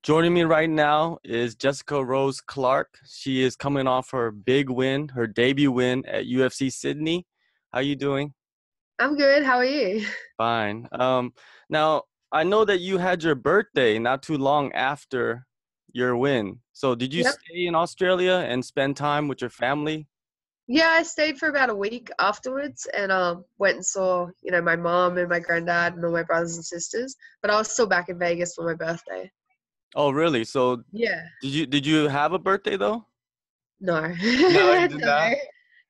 Joining me right now is Jessica Rose Clark. She is coming off her big win, her debut win at UFC Sydney. How you doing? I'm good. How are you? Fine. Now I know that you had your birthday not too long after your win. So did you Yep. stay in Australia and spend time with your family? Yeah, I stayed for about a week afterwards and went and saw, my mom and my granddad and all my brothers and sisters. But I was still back in Vegas for my birthday. Oh, really? So Yeah. did you have a birthday though? No. No, you did No. not.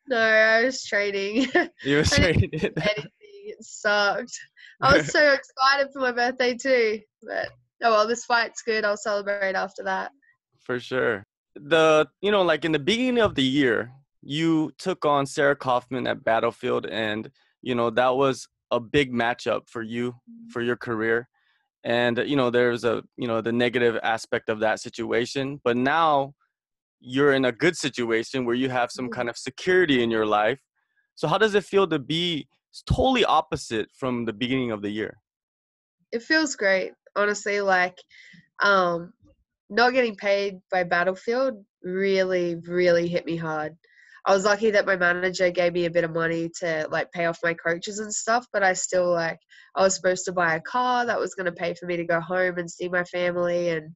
No, I was training. You were I didn't traded. do anything. It sucked. I was so excited for my birthday too. But oh well, this fight's good. I'll celebrate after that. For sure. Like in the beginning of the year, you took on Sarah Kaufman at Battlefield, and that was a big matchup for you for your career. And there's the negative aspect of that situation, but now you're in a good situation where you have some kind of security in your life. So how does it feel to be totally opposite from the beginning of the year? It feels great, honestly. Um, Not getting paid by Battlefield really, really hit me hard. I was lucky that my manager gave me a bit of money to pay off my coaches and stuff, but I was supposed to buy a car that was going to pay for me to go home and see my family, and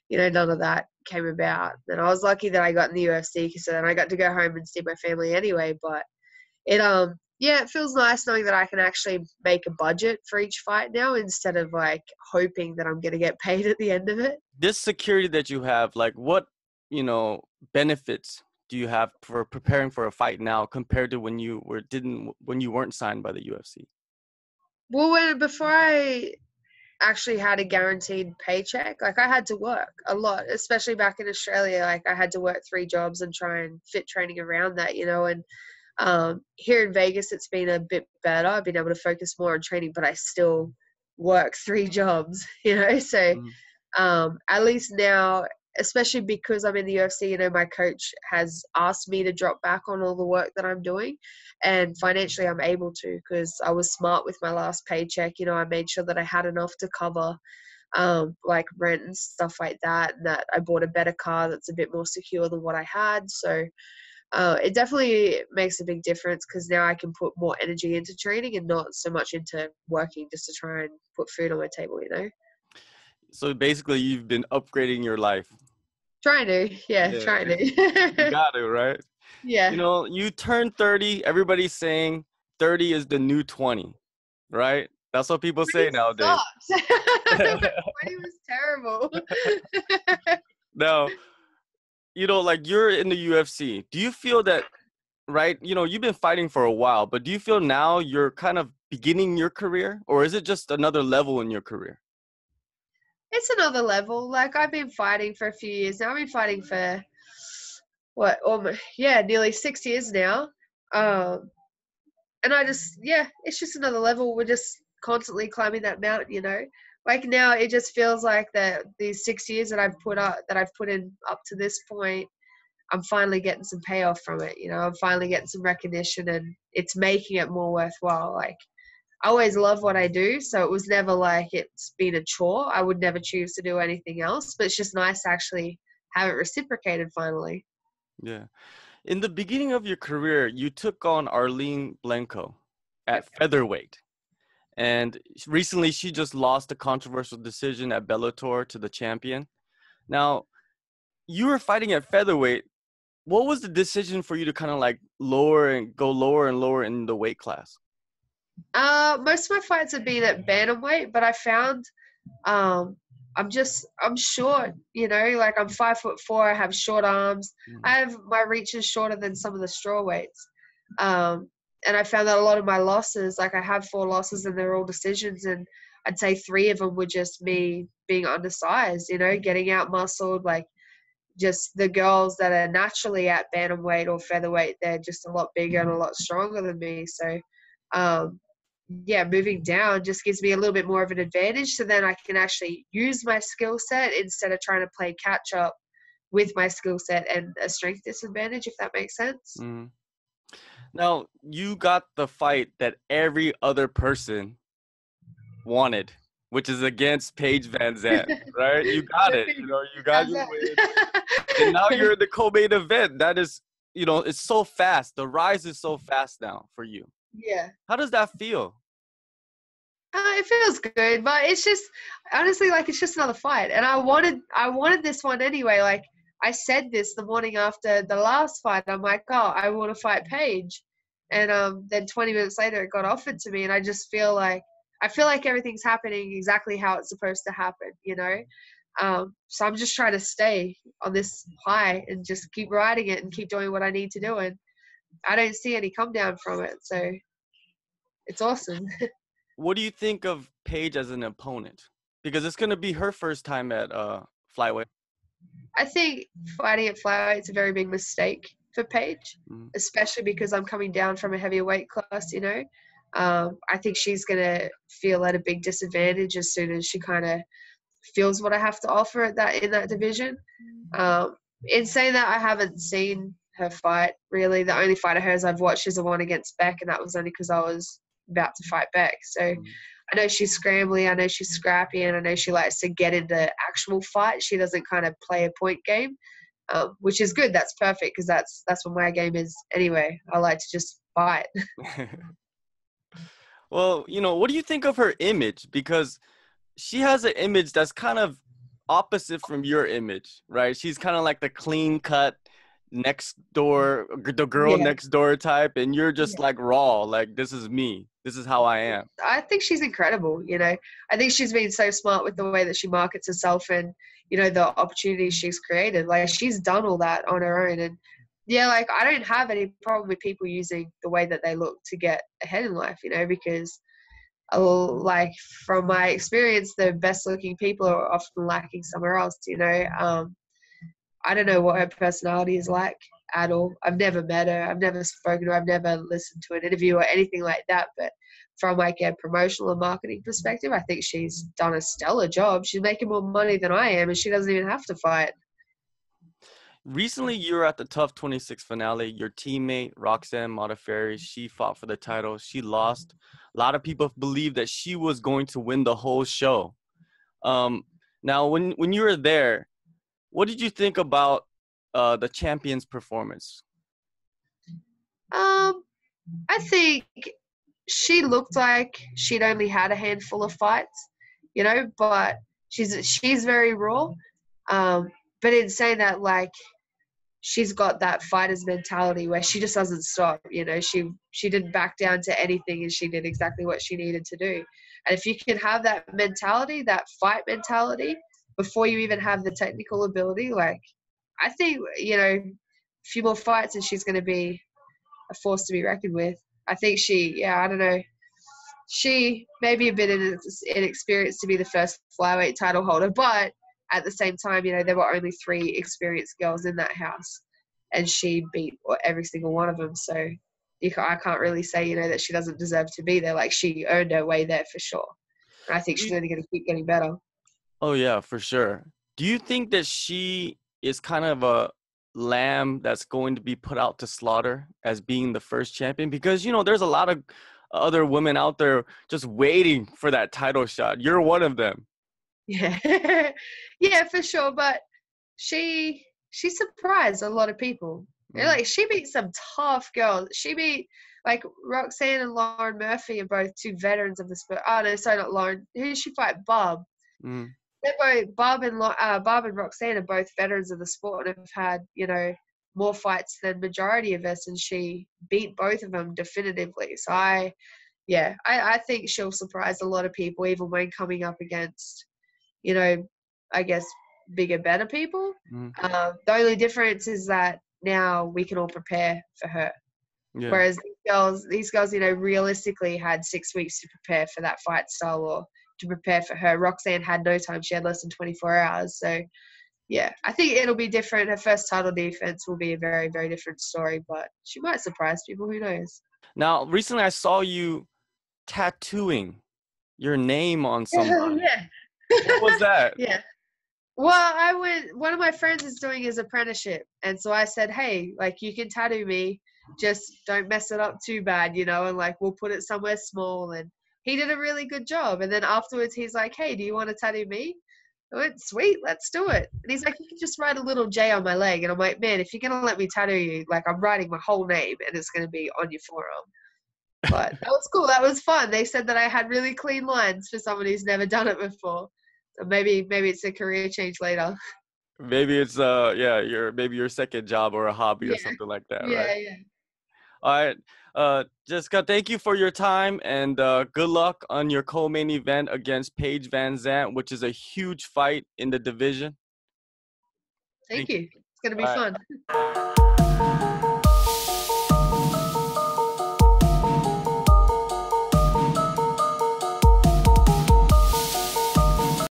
none of that came about. And I was lucky that I got in the UFC because then I got to go home and see my family anyway. But yeah, it feels nice knowing that I can actually make a budget for each fight now instead of hoping that I'm going to get paid at the end of it. This security that you have, like what, benefits do you have for preparing for a fight now compared to when you weren't signed by the UFC? Well, before I actually had a guaranteed paycheck, I had to work a lot, especially back in Australia. I had to work 3 jobs and try and fit training around that, and here in Vegas, it's been a bit better. I've been able to focus more on training, but I still work 3 jobs, So Mhm. at least now, especially because I'm in the UFC, my coach has asked me to drop back on all the work that I'm doing, and financially I'm able to because I was smart with my last paycheck. I made sure that I had enough to cover rent and stuff like that, and that I bought a better car that's a bit more secure than what I had. So it definitely makes a big difference because now I can put more energy into training and not so much into working just to try and put food on my table. So basically, you've been upgrading your life. Trying to, yeah, Yeah, trying you to. got to, right? Yeah. You turn 30, everybody's saying 30 is the new 20, right? That's what people 20 say nowadays. sucks. 20 was terrible. Now, like you're in the UFC. Do you feel that, right? You've been fighting for a while, but do you feel now you're kind of beginning your career, or is it just another level in your career? It's another level. I've been fighting for a few years now. I've been fighting for what? Yeah, nearly 6 years now. Um, and yeah, it's just another level. We're just constantly climbing that mountain. Now it just feels like that these 6 years that I've put in up to this point, I'm finally getting some payoff from it. I'm finally getting some recognition, and it's making it more worthwhile. I always love what I do, so it was never like it's been a chore. I would never choose to do anything else, but it's just nice to actually have it reciprocated finally. Yeah. In the beginning of your career, you took on Arlene Blenko at Yep. featherweight. And recently, she just lost a controversial decision at Bellator to the champion. Now, you were fighting at featherweight. What was the decision for you to kind of like lower and go lower and lower in the weight class? Most of my fights have been at bantamweight, but I found um, I'm short. I'm 5'4". I have short arms. Mm. I have my reach is shorter than some of the straw weights. And I found that a lot of my losses, I have 4 losses and they're all decisions, and I'd say 3 of them were just me being undersized. Getting out muscled. Just the girls that are naturally at bantamweight or featherweight, they're just a lot bigger and a lot stronger than me. So, yeah, moving down just gives me a little bit more of an advantage. So then I can actually use my skill set instead of trying to play catch up with my skill set and a strength disadvantage, if that makes sense. Mm. Now, you got the fight that every other person wanted which is against Paige VanZant, right? You got it. You know, you got How's your that? win. And now you're in the co-main event. That is, you know, it's so fast. The rise is so fast now for you. Yeah. How does that feel? It feels good, but it's just honestly like it's just another fight, and I wanted this one anyway. Like I said this the morning after the last fight. I'm like, oh, I want to fight Paige, and then 20 minutes later it got offered to me, and I feel like everything's happening exactly how it's supposed to happen, you know. So I'm just trying to stay on this high and just keep riding it and keep doing what I need to do, and I don't see any come down from it, so it's awesome. What do you think of Paige as an opponent? Because it's gonna be her first time at Flyweight. I think fighting at flyweight is a very big mistake for Paige, Mhm. especially because I'm coming down from a heavier weight class, you know. I think she's going to feel at a big disadvantage as soon as she kind of feels what I have to offer at that in that division. In saying that, I haven't seen her fight, really. The only fight of hers I've watched is the one against Beck, and that was only because I was about to fight Beck. So I know she's scrambly, I know she's scrappy, and I know she likes to get into actual fights. She doesn't kind of play a point game, which is good. That's perfect because that's what my game is anyway. I like to just fight. Well, you know, what do you think of her image? Because she has an image that's kind of opposite from your image, right? She's kind of like the clean cut next door, the girl Yeah. next door type, and you're just Yeah. like raw, like this is me, this is how I am. I think she's incredible, you know. I think she's been so smart with the way that she markets herself and, you know, the opportunities she's created. Like, she's done all that on her own. And, yeah, like, I don't have any problem with people using the way that they look to get ahead in life, you know, because, like, from my experience, the best looking people are often lacking somewhere else, you know. I don't know what her personality is like at all. I've never met her. I've never spoken to her. I've never listened to an interview or anything like that. But from like a promotional and marketing perspective, I think she's done a stellar job. She's making more money than I am, and she doesn't even have to fight. Recently, you were at the Tough 26 finale. Your teammate, Roxanne Modafferi, she fought for the title. She lost. A lot of people believe that she was going to win the whole show. Now, when you were there, what did you think about the champion's performance? Um, I think she looked like she'd only had a handful of fights, you know, but she's very raw. But in saying that, like, she's got that fighter's mentality where she just doesn't stop. You know, she didn't back down to anything, and she did exactly what she needed to do. And if you can have that mentality, that fight mentality, before you even have the technical ability, like, I think, you know, a few more fights and she's going to be a force to be reckoned with. I think I don't know, she may be a bit inexperienced to be the first flyweight title holder, but at the same time, you know, there were only 3 experienced girls in that house, and she beat every single one of them. So I can't really say, you know, that she doesn't deserve to be there. Like, she earned her way there for sure. And I think she's only going to keep getting better. Oh, yeah, for sure. Do you think that she is kind of a lamb that's going to be put out to slaughter as being the first champion? Because, you know, there's a lot of other women out there just waiting for that title shot. You're one of them. Yeah. Yeah, for sure. But she surprised a lot of people. And, like, she beat some tough girls. She beat, like, Roxanne and Lauren Murphy are both 2 veterans of the sport. Oh, no, sorry, not Lauren. Who did she fight? Bob. Mm. They're both, Bob and Roxanne are both veterans of the sport and have had, you know, more fights than majority of us, and she beat both of them definitively. So I think she'll surprise a lot of people, even when coming up against, you know, I guess, bigger, better people. The only difference is that now we can all prepare for her. Yeah. Whereas these girls, you know, realistically had 6 weeks to prepare for that fight style or to prepare for her. Roxanne had no time. She had less than 24 hours. So, yeah, I think it'll be different. Her first title defense will be a very, very different story, but she might surprise people. Who knows? Now, recently I saw you tattooing your name on somebody. Yeah. What was that? Yeah. Well, one of my friends is doing his apprenticeship. And so I said, hey, like, you can tattoo me. Just don't mess it up too bad, you know, and, like, we'll put it somewhere small. And he did a really good job. And then afterwards, he's like, hey, do you want to tattoo me? I went, sweet, let's do it. And he's like, you can just write a little J on my leg. And I'm like, man, if you're going to let me tattoo you, like, I'm writing my whole name and it's going to be on your forearm. But that was cool. That was fun. They said that I had really clean lines for someone who's never done it before. So maybe it's a career change later. Maybe it's maybe your second job or a hobby or something like that, right? Yeah. All right. Jessica, thank you for your time, and good luck on your co-main event against Paige VanZant, which is a huge fight in the division. Thank you. It's going to be All right. fun.